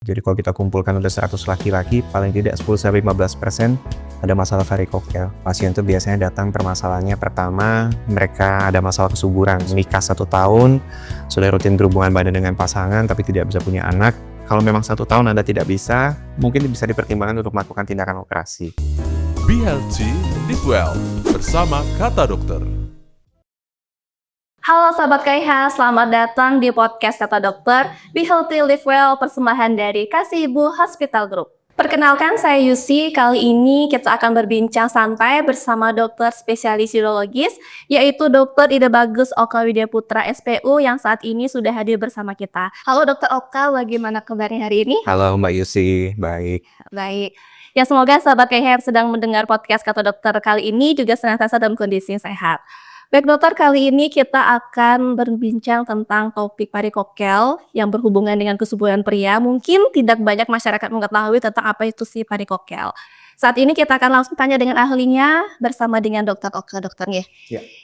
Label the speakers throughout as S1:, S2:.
S1: Jadi kalau kita kumpulkan udah 100 laki-laki, paling tidak 10-15% ada masalah varikokel. Pasien tuh biasanya datang permasalahannya pertama, mereka ada masalah kesuburan. Menikah 1 tahun, sudah rutin berhubungan badan dengan pasangan, tapi tidak bisa punya anak. Kalau memang 1 tahun Anda tidak bisa, mungkin bisa dipertimbangkan untuk melakukan tindakan operasi.
S2: Be Healthy, Live Well, bersama Kata Dokter.
S3: Halo Sahabat KIH, selamat datang di podcast Kata Dokter, Be Healthy, Live Well, persembahan dari Kasih Ibu Hospital Group. Perkenalkan, saya Yusi. Kali ini kita akan berbincang santai bersama dokter spesialis urologis, yaitu Dr. Ida Bagus Oka Widya Putra SPU yang saat ini sudah hadir bersama kita. Halo Dr. Oka, bagaimana kabarnya hari ini?
S1: Halo Mbak Yusi, baik.
S3: Baik. Ya, semoga Sahabat KIH yang sedang mendengar podcast Kata Dokter kali ini juga senantiasa dalam kondisi yang sehat. Baik dokter, kali ini kita akan berbincang tentang topik varikokel yang berhubungan dengan kesuburan pria. Mungkin tidak banyak masyarakat mengetahui tentang apa itu si varikokel. Saat ini kita akan langsung tanya dengan ahlinya bersama dengan dokter Oka, dokternya.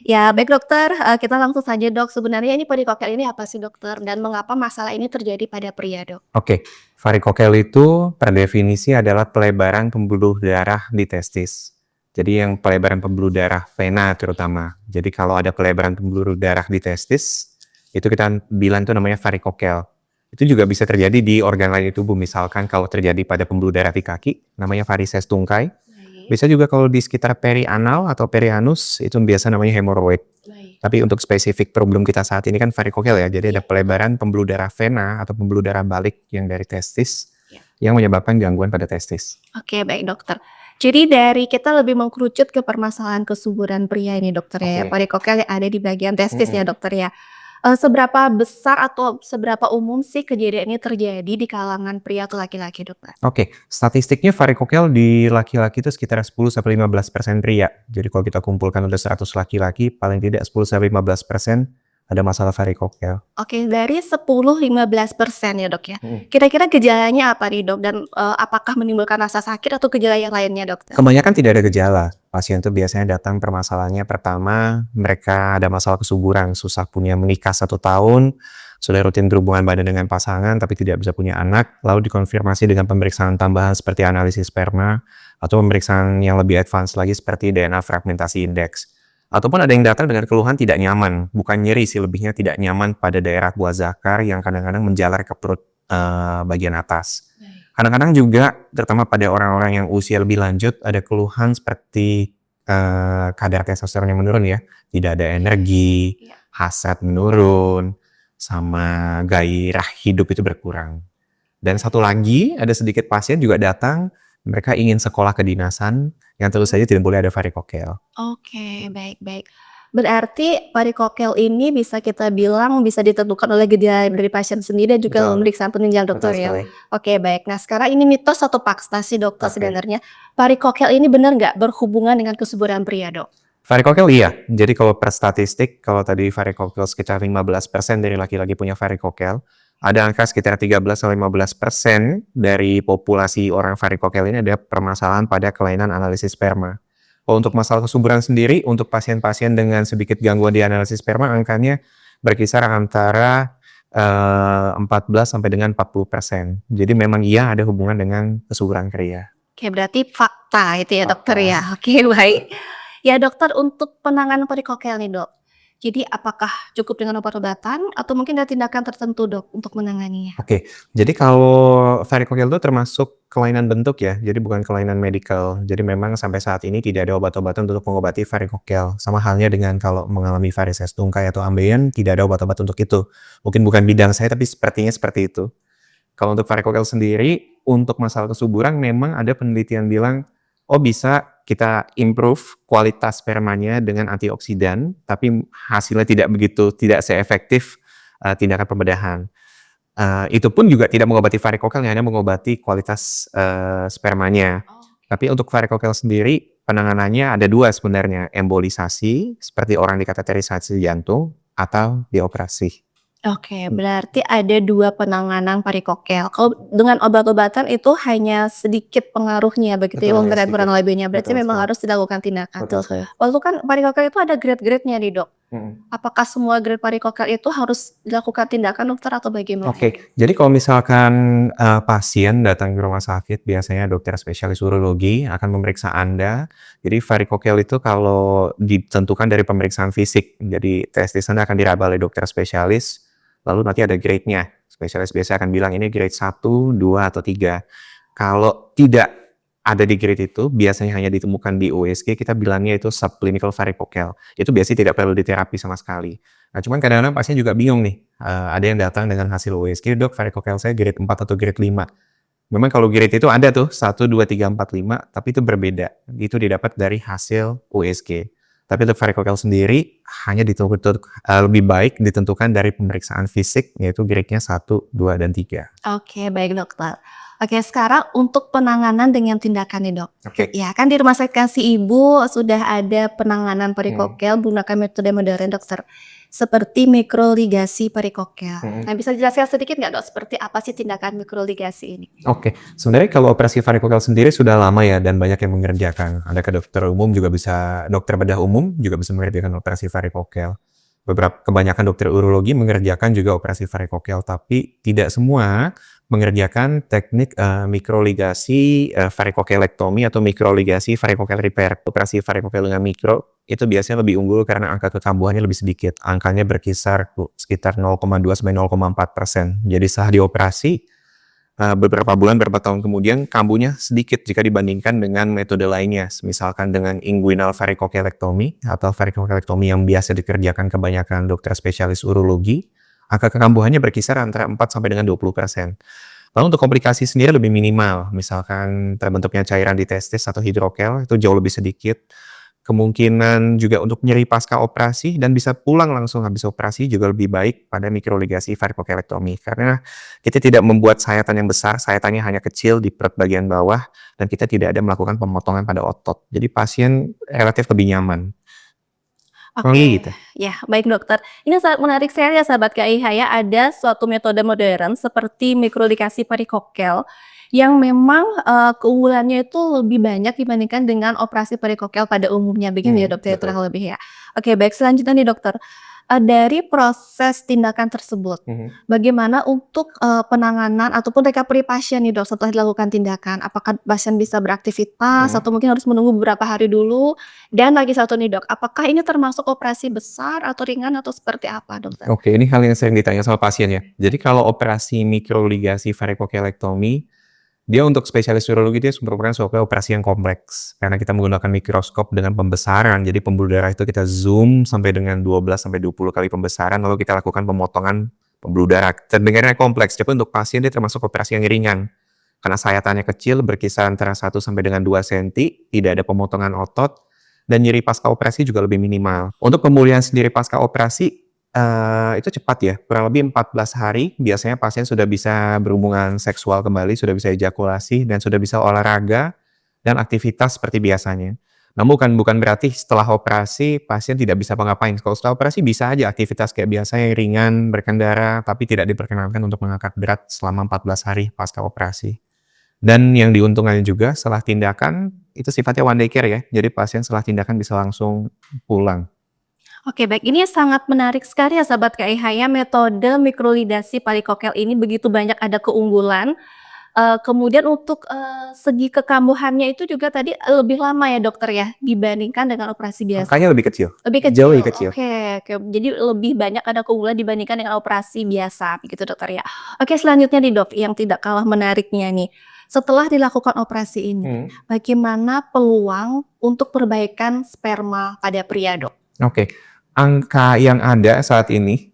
S3: Ya, baik dokter, kita langsung saja dok. Sebenarnya ini varikokel ini apa sih dokter dan mengapa masalah ini terjadi pada pria dok?
S1: Oke, varikokel itu per definisi adalah pelebaran pembuluh darah di testis. Jadi yang pelebaran pembuluh darah vena terutama. Jadi kalau ada pelebaran pembuluh darah di testis, itu kita bilang itu namanya varikokel. Itu juga bisa terjadi di organ lain di tubuh. Misalkan kalau terjadi pada pembuluh darah di kaki, namanya varises tungkai. Bisa juga kalau di sekitar perianal atau perianus, itu biasa namanya hemoroid. Tapi untuk spesifik problem kita saat ini kan varikokel ya. Jadi ada pelebaran pembuluh darah vena atau pembuluh darah balik yang dari testis yang menyebabkan gangguan pada testis.
S3: Oke, baik dokter. Jadi dari kita lebih mengkerucut ke permasalahan kesuburan pria ini dokter ya, varikokel yang ada di bagian testis ya dokter ya. Seberapa besar atau seberapa umum sih kejadian ini terjadi di kalangan pria atau laki-laki dokter?
S1: Oke, statistiknya varikokel di laki-laki itu sekitar 10-15% pria. Jadi kalau kita kumpulkan udah 100 laki-laki, paling tidak 10-15% ada masalah varikokel.
S3: Oke, dari 10-15% ya dok ya. Kira-kira gejalanya apa nih dok? Dan apakah menimbulkan rasa sakit atau gejala yang lainnya dokter?
S1: Kebanyakan tidak ada gejala. Pasien itu biasanya datang permasalahannya pertama, mereka ada masalah kesuburan, susah punya menikah 1 tahun, sudah rutin berhubungan badan dengan pasangan tapi tidak bisa punya anak, lalu dikonfirmasi dengan pemeriksaan tambahan seperti analisis sperma atau pemeriksaan yang lebih advance lagi seperti DNA fragmentasi indeks. Ataupun ada yang datang dengan keluhan tidak nyaman, bukan nyeri sih, lebihnya tidak nyaman pada daerah buah zakar yang kadang-kadang menjalar ke perut bagian atas. Kadang-kadang juga, terutama pada orang-orang yang usia lebih lanjut, ada keluhan seperti kadar testosteron yang menurun ya, tidak ada energi, hasrat menurun, sama gairah hidup itu berkurang. Dan satu lagi, ada sedikit pasien juga datang, mereka ingin sekolah kedinasan, yang tentu saja tidak boleh ada varikokel.
S3: Oke, baik-baik. Berarti varikokel ini bisa kita bilang bisa ditentukan oleh gejala dari pasien sendiri dan juga pemeriksaan peninjauan dokter ya. Oke, baik. Nah sekarang ini mitos atau fakta sih dokter sebenarnya varikokel ini benar nggak berhubungan dengan kesuburan pria dok?
S1: Varikokel iya. Jadi kalau per statistik, kalau tadi varikokel sekitar 15% dari laki-laki punya varikokel, ada angka sekitar 13-15% dari populasi orang varikokel ini ada permasalahan pada kelainan analisis sperma. Kalau untuk masalah kesuburan sendiri, untuk pasien-pasien dengan sedikit gangguan di analisis sperma, angkanya berkisar antara 14 sampai dengan 40%. Jadi memang iya ada hubungan dengan kesuburan pria.
S3: Oke, berarti fakta itu ya dokter ya. Oke, baik. Ya dokter, untuk penanganan varikokel nih dok, jadi apakah cukup dengan obat-obatan atau mungkin ada tindakan tertentu dok untuk menanganinya?
S1: Oke, jadi kalau varikokel itu termasuk kelainan bentuk ya, jadi bukan kelainan medikal. Jadi memang sampai saat ini tidak ada obat-obatan untuk mengobati varikokel. Sama halnya dengan kalau mengalami varises tungkai atau ambeien, tidak ada obat-obat untuk itu. Mungkin bukan bidang saya, tapi sepertinya seperti itu. Kalau untuk varikokel sendiri, untuk masalah kesuburan memang ada penelitian bilang, oh bisa kita improve kualitas spermanya dengan antioksidan, tapi hasilnya tidak seefektif tindakan pembedahan. Itu pun juga tidak mengobati varikokel, hanya mengobati kualitas spermanya. Tapi untuk varikokel sendiri, penanganannya ada 2 sebenarnya, embolisasi, seperti orang dikateterisasi jantung, atau dioperasi.
S3: Oke, berarti ada 2 penanganan varikokel. Kalau dengan obat-obatan itu hanya sedikit pengaruhnya begitu ya, kurang lebihnya. Berarti memang harus dilakukan tindakan. Waktu kan varikokel itu ada grade-grade-nya nih dok. Apakah semua grade varikokel itu harus dilakukan tindakan dokter atau bagaimana?
S1: Oke, jadi kalau misalkan, pasien datang ke rumah sakit, biasanya dokter spesialis urologi akan memeriksa Anda. Jadi varikokel itu kalau ditentukan dari pemeriksaan fisik, jadi testis Anda akan diraba oleh dokter spesialis, lalu nanti ada grade-nya. Spesialis biasanya akan bilang ini grade 1, 2, atau 3. Kalau tidak ada di grade itu, biasanya hanya ditemukan di USG, kita bilangnya itu subclinical varikokel. Itu biasanya tidak perlu diterapi sama sekali. Nah, cuman kadang-kadang pasien juga bingung nih, ada yang datang dengan hasil USG, "Dok, varikokel saya grade 4 atau grade 5." Memang kalau grade itu ada tuh 1, 2, 3, 4, 5, tapi itu berbeda. Itu didapat dari hasil USG. Tapi untuk varikokel sendiri hanya lebih baik ditentukan dari pemeriksaan fisik, yaitu grade-nya 1, 2, dan 3.
S3: Oke, baik dokter. Oke, sekarang untuk penanganan dengan tindakan nih dok.
S1: Oke.
S3: Ya kan di rumah sakit Kasih Ibu sudah ada penanganan varikokel menggunakan metode modern dokter. Seperti mikroligasi varikokel. Nah, bisa jelaskan sedikit nggak dok, seperti apa sih tindakan mikroligasi ini?
S1: Oke, sebenarnya kalau operasi varikokel sendiri sudah lama ya dan banyak yang mengerjakan. Ada ke dokter umum juga bisa, dokter bedah umum juga bisa mengerjakan operasi varikokel. Kebanyakan dokter urologi mengerjakan juga operasi varikokel, tapi tidak semua mengerjakan teknik mikroligasi varikokelektomi atau mikroligasi varikokel repair. Operasi varikokel dengan mikro itu biasanya lebih unggul karena angka kekambuhannya lebih sedikit. Angkanya berkisar sekitar 0,2 sampai 0,4%. Jadi setelah dioperasi, beberapa bulan, beberapa tahun kemudian kambuhnya sedikit jika dibandingkan dengan metode lainnya, misalkan dengan inguinal varikokelektomi atau varikokelektomi yang biasa dikerjakan kebanyakan dokter spesialis urologi, angka kekambuhannya berkisar antara 4 sampai dengan 20%. Lalu untuk komplikasi sendiri lebih minimal, misalkan terbentuknya cairan di testis atau hidrokel, itu jauh lebih sedikit. Kemungkinan juga untuk nyeri pasca operasi dan bisa pulang langsung habis operasi juga lebih baik pada mikroligasi varikokelektomi. Karena kita tidak membuat sayatan yang besar, sayatannya hanya kecil di perut bagian bawah, dan kita tidak ada melakukan pemotongan pada otot. Jadi pasien relatif lebih nyaman.
S3: Oke,
S1: Gitu.
S3: ya baik dokter. Ini sangat menarik sekali ya sahabat KIH ya, ada suatu metode modern seperti mikroligasi varikokel yang memang keunggulannya itu lebih banyak dibandingkan dengan operasi varikokel pada umumnya. Begini ya dokter
S1: Betul.
S3: kurang lebih ya. Oke baik, selanjutnya nih dokter. Dari proses tindakan tersebut, bagaimana untuk penanganan ataupun recovery pasien nih dok setelah dilakukan tindakan? Apakah pasien bisa beraktivitas atau mungkin harus menunggu beberapa hari dulu? Dan lagi satu nih dok, apakah ini termasuk operasi besar atau ringan atau seperti apa dokter?
S1: Oke, ini hal yang sering ditanya sama pasien ya. Jadi kalau operasi mikroligasi varikokelektomi, dia untuk spesialis urologi dia merupakan suatu operasi yang kompleks. Karena kita menggunakan mikroskop dengan pembesaran, jadi pembuluh darah itu kita zoom sampai dengan 12 sampai 20 kali pembesaran, lalu kita lakukan pemotongan pembuluh darah. Terdengarnya kompleks, tapi untuk pasien dia termasuk operasi yang ringan. Karena sayatannya kecil, berkisar antara 1 sampai dengan 2 cm, tidak ada pemotongan otot, dan nyeri pasca operasi juga lebih minimal. Untuk pemulihan sendiri pasca operasi, itu cepat ya, kurang lebih 14 hari biasanya pasien sudah bisa berhubungan seksual kembali, sudah bisa ejakulasi, dan sudah bisa olahraga dan aktivitas seperti biasanya. Namun bukan berarti setelah operasi pasien tidak bisa apa-ngapain. Kalau setelah operasi bisa aja aktivitas kayak biasa yang ringan, berkendara, tapi tidak diperkenankan untuk mengangkat berat selama 14 hari pasca operasi. Dan yang diuntungkan juga setelah tindakan itu sifatnya one day care ya, jadi pasien setelah tindakan bisa langsung pulang.
S3: Oke baik, ini sangat menarik sekali ya sahabat KIH ya, metode mikroligasi varikokel ini begitu banyak ada keunggulan. Kemudian untuk segi kekambuhannya itu juga tadi lebih lama ya dokter ya dibandingkan dengan operasi biasa.
S1: Angkanya lebih kecil,
S3: Lebih
S1: jauh
S3: kecil,
S1: lebih kecil.
S3: oke, jadi lebih banyak ada keunggulan dibandingkan dengan operasi biasa begitu dokter ya. Oke selanjutnya nih dok, yang tidak kalah menariknya nih, setelah dilakukan operasi ini, bagaimana peluang untuk perbaikan sperma pada pria dok?
S1: Oke, angka yang ada saat ini,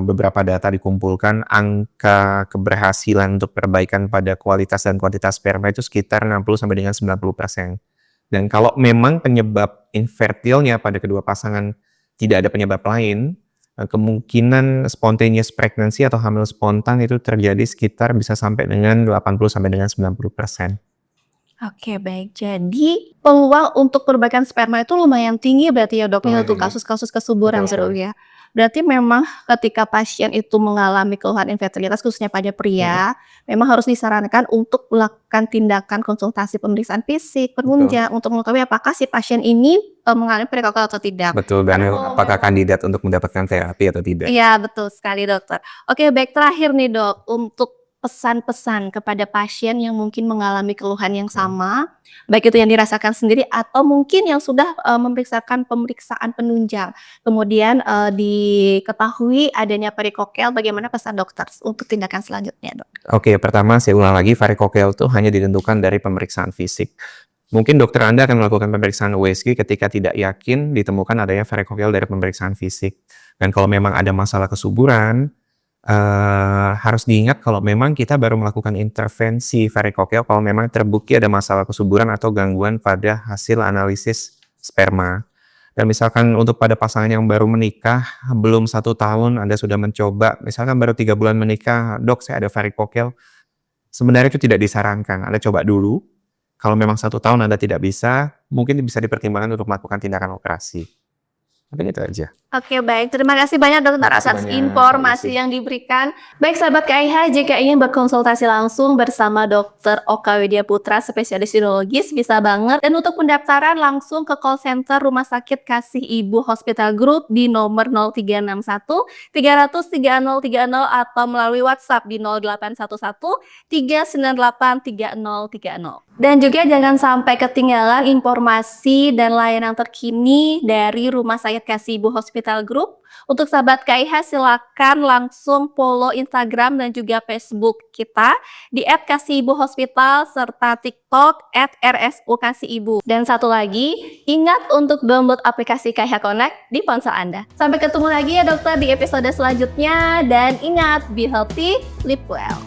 S1: beberapa data dikumpulkan, angka keberhasilan untuk perbaikan pada kualitas dan kuantitas sperma itu sekitar 60 sampai dengan 90%. Dan kalau memang penyebab infertilnya pada kedua pasangan tidak ada penyebab lain, kemungkinan spontaneous pregnancy atau hamil spontan itu terjadi sekitar bisa sampai dengan 80 sampai dengan 90%.
S3: Oke, baik. Jadi peluang untuk perbaikan sperma itu lumayan tinggi berarti ya, Dok, ya,
S1: Lumayan
S3: untuk
S1: tinggi.
S3: kasus-kasus kesuburan
S1: Betul sekali.
S3: ya. Berarti memang ketika pasien itu mengalami keluhan infertilitas khususnya pada
S1: Mhm,
S3: pria, memang harus disarankan untuk melakukan tindakan konsultasi pemeriksaan fisik,
S1: betul.
S3: penunjang untuk mengetahui apakah si pasien ini, mengalami perikodontal atau tidak.
S1: Betul, dan
S3: Karena kalau
S1: apakah
S3: memang
S1: kandidat untuk mendapatkan terapi atau tidak.
S3: iya, betul sekali, Dokter. Oke, baik, terakhir nih, Dok, untuk pesan-pesan kepada pasien yang mungkin mengalami keluhan yang
S1: Mhm.
S3: sama, baik itu yang dirasakan sendiri atau mungkin yang sudah, memeriksakan pemeriksaan penunjang, kemudian, diketahui adanya perikokel, bagaimana pesan dokter untuk tindakan selanjutnya, Dok?
S1: Oke, pertama saya ulang lagi, varikokel itu hanya ditentukan dari pemeriksaan fisik. Mungkin dokter Anda akan melakukan pemeriksaan USG ketika tidak yakin ditemukan adanya varikokel dari pemeriksaan fisik. Dan kalau memang ada masalah kesuburan, harus diingat kalau memang kita baru melakukan intervensi varikokel kalau memang terbukti ada masalah kesuburan atau gangguan pada hasil analisis sperma. Dan misalkan untuk pada pasangan yang baru menikah, belum 1 tahun Anda sudah mencoba, misalkan baru 3 bulan menikah, "Dok, saya ada varikokel." Sebenarnya itu tidak disarankan, Anda coba dulu. Kalau memang 1 tahun Anda tidak bisa, mungkin bisa dipertimbangkan untuk melakukan tindakan operasi. Mungkin itu aja.
S3: Oke, baik. Terima kasih banyak, Dokter,
S1: Makasih
S3: atas
S1: banyak,
S3: informasi
S1: makasih.
S3: yang diberikan. Baik, sahabat KIH, jika ingin berkonsultasi langsung bersama Dokter Oka Widya Putra, spesialis urologis, bisa banget. Dan untuk pendaftaran langsung ke call center Rumah Sakit Kasih Ibu Hospital Group di nomor 0361 300 3030 atau melalui WhatsApp di 0811 398 3030. Dan juga jangan sampai ketinggalan informasi dan layanan terkini dari Rumah Sakit Kasih Ibu Hospital Group. Untuk sahabat KIH, silakan langsung follow Instagram dan juga Facebook kita di @kasihibuhospital serta TikTok @rsukasihibu. Dan satu lagi, ingat untuk download aplikasi KIH Connect di ponsel Anda. Sampai ketemu lagi ya, Dokter, di episode selanjutnya, dan ingat, be healthy, live well.